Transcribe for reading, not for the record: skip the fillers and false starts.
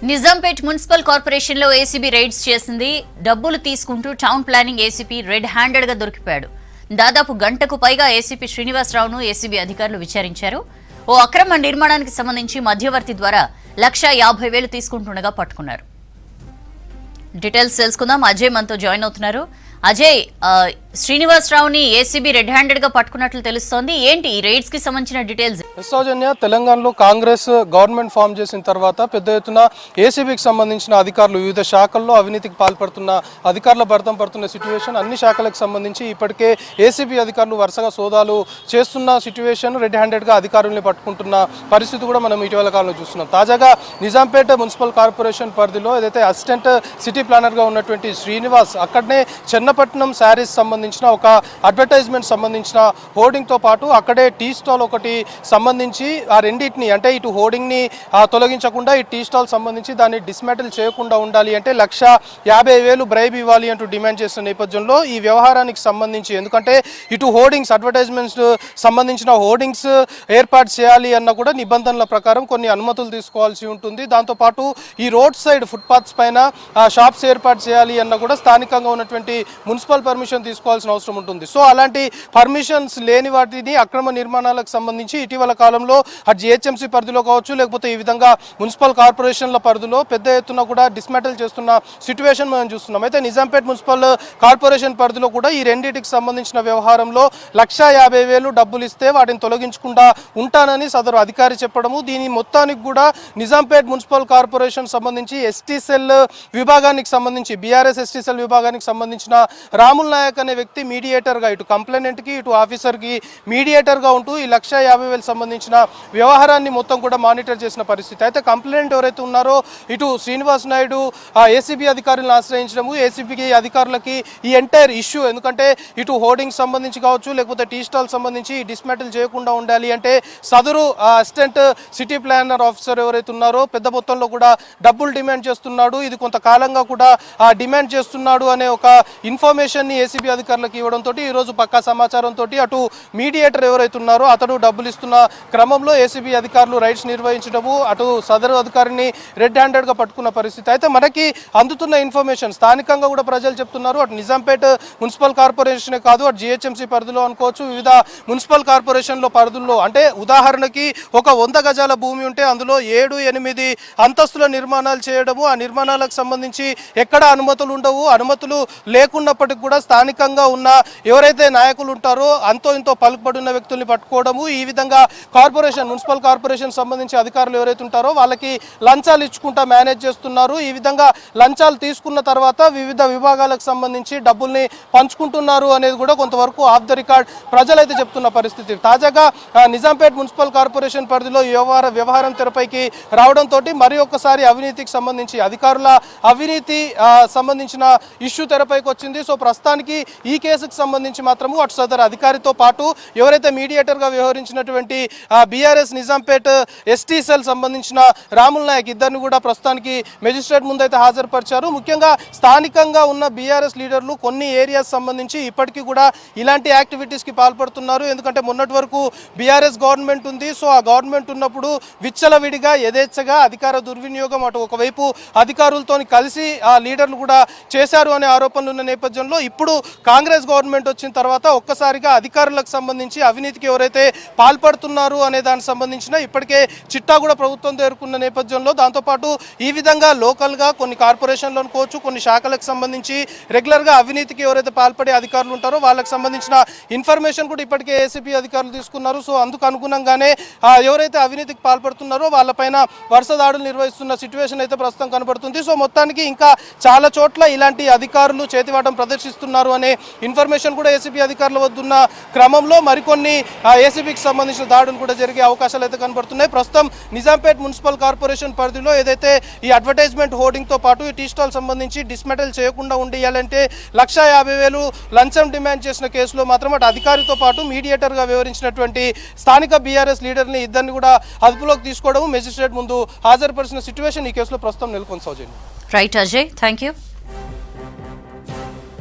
Nizampet municipal corporation లో ACB rides చేసింది. డబ్బులు తీసుకుంటూ town planning ACP red handed గా దొరికిపోయాడు. దాదాపు గంటకు పైగా ఏసీపీ శ్రీనివాసరావును ఏసీబీ అధికారులు విచారించారు. ఓ అక్రమ నిర్మాణానికి సంబంధించి మధ్యవర్తి ద్వారా 1,50,000 తీసుకుంటుండగా పట్టుకున్నారు. డీటెయిల్స్ తెలుసుకుందాం. అజయ్ మనతో జాయిన్ అవుతున్నారు. అజయ్, శ్రీనివాసరావుని ఏసీబీ రెడ్ హ్యాండెడ్ గా పట్టుకున్నట్లు తెలుస్తోంది. ఏంటి ఈ రైడ్స్ కి సంబంధించిన డీటెయిల్స్? సౌజన్య, తెలంగాణలో కాంగ్రెస్ గవర్నమెంట్ ఫామ్ చేసిన తర్వాత పెద్ద ఎత్తున ఏసీబీకి సంబంధించిన అధికారులు వివిధ శాఖల్లో అవినీతికి పాల్పడుతున్న అధికారుల భర్తం పడుతున్న సిట్యువేషన్, అన్ని శాఖలకు సంబంధించి ఇప్పటికే ఏసీబీ అధికారులు వరుసగా సోదాలు చేస్తున్న సిట్యువేషన్, రెడ్ హ్యాండెడ్ గా అధికారుల్ని పట్టుకుంటున్న పరిస్థితి కూడా మనం ఇటీవల కాలంలో చూస్తున్నాం. తాజాగా నిజాంపేట మున్సిపల్ కార్పొరేషన్ పరిధిలో ఏదైతే అసిస్టెంట్ సిటీ ప్లానర్ గా ఉన్నటువంటి శ్రీనివాస్ అక్కడనే చెన్నపట్నం శారీస్ సంబంధించిన ఒక అడ్వర్టైజ్మెంట్ సంబంధించిన హోర్డింగ్ తో పాటు అక్కడే టీ స్టాల్ ఒకటి సంబంధించి ఆ రెండింటిని, అంటే ఇటు హోర్డింగ్ ని తొలగించకుండా ఈ టీ స్టాల్ సంబంధించి దాన్ని డిస్మాంటిల్ చేయకుండా ఉండాలి అంటే 1,50,000 బ్రైబ్ ఇవ్వాలి అంటూ డిమాండ్ చేస్తున్న నేపథ్యంలో ఈ వ్యవహారానికి సంబంధించి, ఎందుకంటే ఇటు హోర్డింగ్స్ అడ్వర్టైజ్మెంట్స్ సంబంధించిన హోర్డింగ్స్ ఏర్పాటు చేయాలి అన్న కూడా నిబంధనల ప్రకారం కొన్ని అనుమతులు తీసుకోవాల్సి ఉంటుంది. దాంతోపాటు ఈ రోడ్ సైడ్ ఫుట్పాత్స్ పైన షాప్స్ ఏర్పాటు చేయాలి అన్న కూడా స్థానికంగా ఉన్నటువంటి మున్సిపల్ పర్మిషన్ తీసుకోవాల్సిన అవసరం ఉంటుంది. సో అలాంటి పర్మిషన్స్ లేని వాటిని అక్రమ నిర్మాణాలకు సంబంధించి ఇటీవల కాలంలో అటు జిహెచ్ఎంసీ పరిధిలో కావచ్చు, లేకపోతే ఈ విధంగా మున్సిపల్ కార్పొరేషన్ల పరిధిలో పెద్ద ఎత్తున కూడా డిస్మాంటిల్ చేస్తున్న సిట్యువేషన్ మనం చూస్తున్నాం. అయితే నిజాంపేట్ మున్సిపల్ కార్పొరేషన్ పరిధిలో కూడా ఈ రెండింటికి సంబంధించిన వ్యవహారంలో 1,50,000 డబ్బులు ఇస్తే వాటిని తొలగించకుండా ఉంటానని సదరు అధికారి చెప్పడము, దీని మొత్తానికి కూడా నిజాంపేట్ మున్సిపల్ కార్పొరేషన్ సంబంధించి ఎస్టీ సెల్ విభాగానికి సంబంధించి బీఆర్ఎస్ ఎస్టీ సెల్ విభాగానికి సంబంధించిన రాముల్ నాయక్ అనే వ్యక్తి మీడియేటర్గా ఇటు కంప్లైనెంట్కి ఇటు ఆఫీసర్కి మీడియేటర్గా ఉంటూ ఈ 1,50,000 సంబంధించిన వ్యవహారాన్ని మొత్తం కూడా మానిటర్ చేసిన పరిస్థితి. అయితే కంప్లైనెంట్ ఎవరైతే ఉన్నారో ఇటు శ్రీనివాస్ నాయుడు ఏసీబీ అధికారులను ఆశ్రయించడము, ఏసీబీకి అధికారులకి ఈ ఎంటైర్ ఇష్యూ, ఎందుకంటే ఇటు హోర్డింగ్ సంబంధించి కావచ్చు, లేకపోతే టీ స్టాల్ సంబంధించి డిస్మాంటిల్ చేయకుండా ఉండాలి అంటే సదరు అసిస్టెంట్ సిటీ ప్లానర్ ఆఫీసర్ ఎవరైతే ఉన్నారో పెద్ద మొత్తంలో కూడా డబ్బులు డిమాండ్ చేస్తున్నాడు, ఇది కొంతకాలంగా కూడా డిమాండ్ చేస్తున్నాడు అనే ఒక ఇన్ఫర్మేషన్ ని ఏసీబీ అధికారులకు ఇవ్వడంతో ఈరోజు పక్కా సమాచారంతో అటు మీడియేటర్ ఎవరైతే ఉన్నారో అతడు డబ్బులు ఇస్తున్న క్రమంలో ఏసీబీ అధికారులు రైడ్స్ నిర్వహించడము, అటు సదరు అధికారిని రెడ్ హ్యాండెడ్ గా పట్టుకున్న పరిస్థితి. అయితే మనకి అందుతున్న ఇన్ఫర్మేషన్ స్థానికంగా కూడా ప్రజలు చెప్తున్నారు, అటు నిజాంపేట్ మున్సిపల్ కార్పొరేషనే కాదు, అటు జిహెచ్ఎంసీ పరిధిలో అనుకోవచ్చు, వివిధ మున్సిపల్ కార్పొరేషన్ల పరిధుల్లో, అంటే ఉదాహరణకి ఒక 100 గజాల భూమి ఉంటే అందులో 7-8 అంతస్తుల నిర్మాణాలు చేయడము, ఆ నిర్మాణాలకు సంబంధించి ఎక్కడ అనుమతులు ఉండవు, అనుమతులు లేకున్నప్పటికీ కూడా స్థానికంగా ఉన్న ఎవరైతే నాయకులు ఉంటారో అంతో ఇంతో పలుకుబడిన వ్యక్తుల్ని పట్టుకోవడము, ఈ విధంగా కార్పొరేషన్ మున్సిపల్ కార్పొరేషన్ సంబంధించి అధికారులు ఎవరైతే ఉంటారో వాళ్ళకి లంచాలు ఇచ్చుకుంటా మేనేజ్ చేస్తున్నారు. ఈ విధంగా లంచాలు తీసుకున్న తర్వాత వివిధ విభాగాలకు సంబంధించి డబ్బుల్ని పంచుకుంటున్నారు అనేది కూడా కొంతవరకు ఆఫ్ ద రికార్డ్ ప్రజలైతే చెప్తున్న పరిస్థితి. తాజాగా నిజాంపేట్ మున్సిపల్ కార్పొరేషన్ పరిధిలో ఈ వ్యవహారం తెరపైకి రావడంతో మరి ఒక్కసారి అవినీతికి సంబంధించి అధికారుల అవినీతి సంబంధించిన ఇష్యూ తెరపైకి వచ్చింది. సో ప్రస్తుతానికి ఈ కేసుకు సంబంధించి మాత్రము అటు సదరు అధికారితో పాటు ఎవరైతే మీడియేటర్ గా వ్యవహరించినటువంటి బీఆర్ఎస్ నిజాంపేట్ ఎస్టీ సెల్ సంబంధించిన రాముల్ నాయక్ ఇద్దరిని కూడా ప్రస్తుతానికి మెజిస్ట్రేట్ ముందైతే హాజరుపరిచారు. ముఖ్యంగా స్థానికంగా ఉన్న బీఆర్ఎస్ లీడర్లు కొన్ని ఏరియాస్ సంబంధించి ఇప్పటికీ కూడా ఇలాంటి యాక్టివిటీస్ కి పాల్పడుతున్నారు. ఎందుకంటే మొన్నటి వరకు బీఆర్ఎస్ గవర్నమెంట్ ఉంది. సో ఆ గవర్నమెంట్ ఉన్నప్పుడు విచ్చలవిడిగా యథేచ్ఛగా అధికార దుర్వినియోగం, అటు ఒకవైపు అధికారులతో కలిసి ఆ లీడర్లు కూడా చేశారు అనే ఆరోపణలు ఉన్న నేపథ్యంలో ఇప్పుడు కాంగ్రెస్ గవర్నమెంట్ వచ్చిన తర్వాత ఒక్కసారిగా అధికారులకు సంబంధించి అవినీతికి ఎవరైతే పాల్పడుతున్నారు అనే దానికి సంబంధించిన ఇప్పటికే చిట్టా కూడా ప్రభుత్వం చేరుకున్న నేపథ్యంలో, దాంతోపాటు ఈ విధంగా లోకల్గా కొన్ని కార్పొరేషన్లు అనుకోవచ్చు, కొన్ని శాఖలకు సంబంధించి రెగ్యులర్గా అవినీతికి ఎవరైతే పాల్పడే అధికారులు ఉంటారో వాళ్ళకి సంబంధించిన ఇన్ఫర్మేషన్ కూడా ఇప్పటికే ఏసీబీ అధికారులు తీసుకున్నారు. సో అందుకు అనుగుణంగానే ఎవరైతే అవినీతికి పాల్పడుతున్నారో వాళ్ళపైన వరుస దాడులు నిర్వహిస్తున్న సిట్యువేషన్ అయితే ప్రస్తుతం కనబడుతుంది. సో మొత్తానికి ఇంకా చాలా చోట్ల ఇలాంటి అధికారులు చేతివాటం ప్రదర్శిస్తున్నారు అనే ఇన్ఫర్మేషన్ కూడా ఏసీబీ అధికారుల వద్దున్న క్రమంలో మరికొన్ని ఏసీబీకి సంబంధించిన దాడులు కూడా జరిగే అవకాశాలు అయితే కనబడుతున్నాయి. ప్రస్తుతం నిజాంపేట్ మున్సిపల్ కార్పొరేషన్ పరిధిలో ఏదైతే ఈ అడ్వర్టైజ్మెంట్ హోర్డింగ్ తో పాటు ఈ టీ స్టాల్ సంబంధించి డిస్మాంటిల్ చేయకుండా ఉండేయాలంటే 1,50,000 లంచం డిమాండ్ చేసిన కేసులో మాత్రం అటు అధికారితో పాటు మీడియేటర్ గా వ్యవహరించినటువంటి స్థానిక బీఆర్ఎస్ లీడర్ని ఇద్దరిని కూడా అదుపులోకి తీసుకోవడం, మెజిస్ట్రేట్ ముందు హాజరుపరిచిన సిట్యువేషన్ ఈ కేసులో ప్రస్తుతం నెలకొనసాగుతుంది. Right Ajay, thank you.